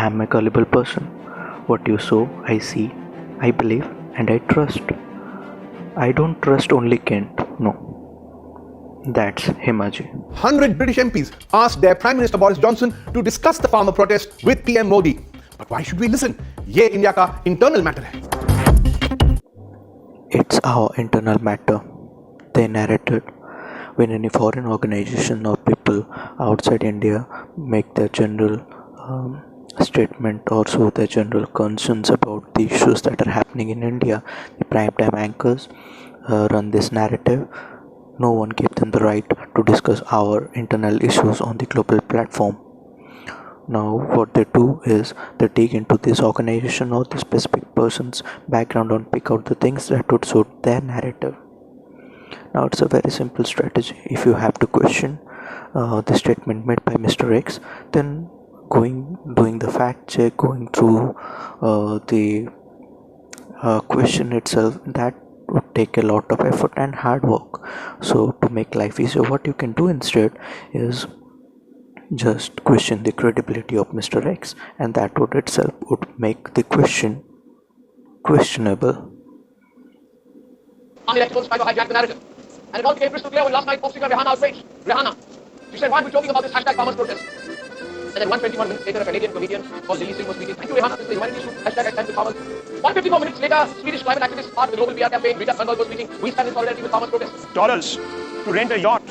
am a gullible person. What you sow, I see, I believe, and I trust. I don't trust only Kent, no. That's Himaji. 100 British MPs asked their Prime Minister Boris Johnson to discuss the farmer protest with PM Modi. But why should we listen? ये India का internal matter है. It's our internal matter, they narrated. When any foreign organization or people outside India make their general statement or show their general concerns about the issues that are happening in India, the primetime anchors run this narrative. No one gave them the right to discuss our internal issues on the global platform. Now what they do is they dig into this organization or the specific person's background and pick out the things that would suit their narrative. Now it's a very simple strategy. If you have to question the statement made by Mr. X, then doing the fact check, going through the question itself, that would take a lot of effort and hard work. So to make life easier, what you can do instead is just question the credibility of Mr. X, and that would itself would make the question questionable. Unelectables try to hijack the narrative. And it all came crystal clear when last night posting on Rihanna's page. Rihanna, she said, why are we talking about this hashtag farmers protest? And then 121 minutes later, a Canadian comedian called Lily Singh was tweeting, thank you Rihanna, this is why did you hashtag I stand with farmers? 154 minutes later, Swedish climate activist part of the global PR campaign, Greta Thunberg was tweeting, we stand in solidarity with farmers protest. Dollars to rent a yacht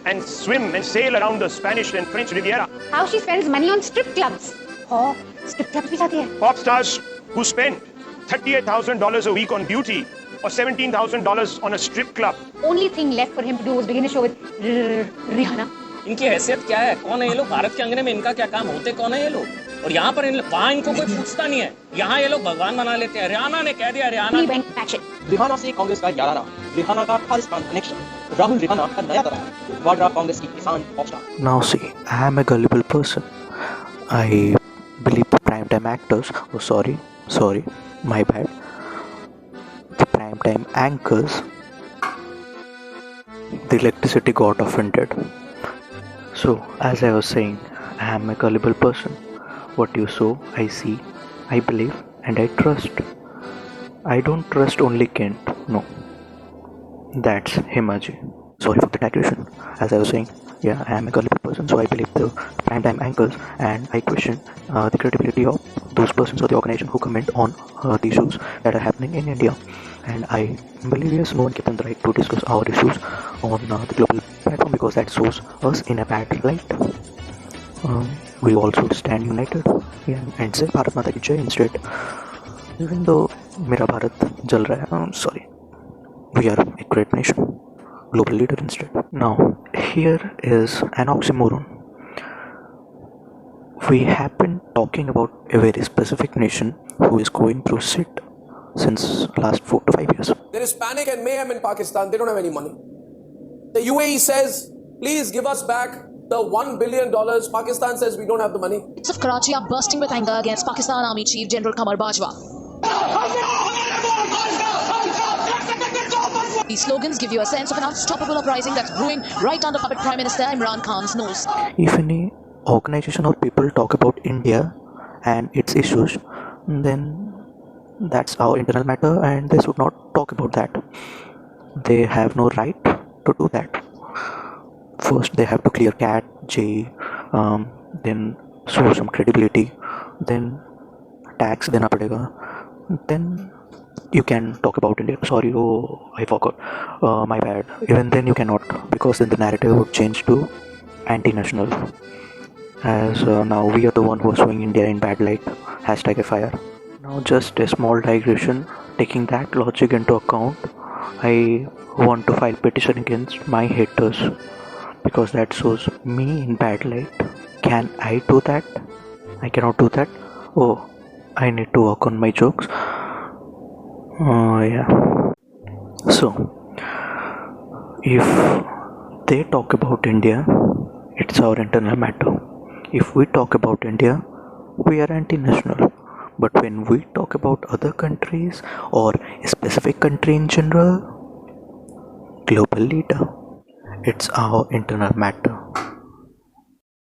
and swim and sail around the Spanish and French Riviera. How she spends money on strip clubs. Oh, strip clubs भी जाती है. Pop stars who spend $38,000 a week on beauty or $17,000 on a strip club. Only thing left for him to do was begin a show with Rihanna. इनकी हैसियत क्या है? कौन है ये लोग? भारत के अंगने में इनका क्या काम? होते कौन है ये लोग? और यहाँ पर वहाँ इनको कोई पूछता नहीं है. यहाँ ये लोग भगवान बना लेते हैं. रिहाना ने कह दिया, रिहाना रिहाना से कांग्रेस का 11 रिहाना का खालिस्तान कनेक्शन, राहुल रिहाना का नया तरह वाड्रा कांग्रेस की किसान pop star. Now see, I am a gullible person. I believe the primetime actors, sorry, my bad. The primetime anchors, the electricity got offended. So, as I was saying, I am a gullible person. What you sow, I see, I believe, and I trust. I don't trust only Kent, no. That's Himaji. Sorry for the digression. As I was saying, yeah, I am a gullible person, so I believe the primetime anchors, and I question the credibility of those persons or the organization who comment on the issues that are happening in India. And I believe yes, no one gave them the right to discuss our issues on the global platform because that shows us in a bad light. We all should stand united, yeah, and say Bharat Mata Ki Jai instead. Even though Mera Bharat jal raha hai, sorry, we are a great nation, global leader instead. Now, here is an oxymoron. We have been talking about a very specific nation who is going through shit since last 4 to 5 years. There is panic and mayhem in Pakistan. They don't have any money. The UAE says, please give us back the $1 billion. Pakistan says we don't have the money. Streets of Karachi are bursting with anger against Pakistan Army Chief General Qamar Bajwa. These slogans give you a sense of an unstoppable uprising that's brewing right under puppet Prime Minister Imran Khan's nose. If any organization or people talk about India and its issues, then that's our internal matter and they should not talk about that. They have no right to do that. First they have to clear CAT, J, then show some credibility, then tax देना पड़ेगा, then you can talk about India. Sorry, oh I forgot, my bad. Even then you cannot, because then the narrative would change to anti-national, as now we are the one who are showing India in bad light, hashtag FIR. Now just a small digression, taking that logic into account, I want to file petition against my haters because that shows me in bad light. Can I do that? I cannot do that. Oh, I need to work on my jokes. Yeah. So, if they talk about India, it's our internal matter. If we talk about India, we are anti-national. But when we talk about other countries or a specific country in general, global leader, it's our internal matter.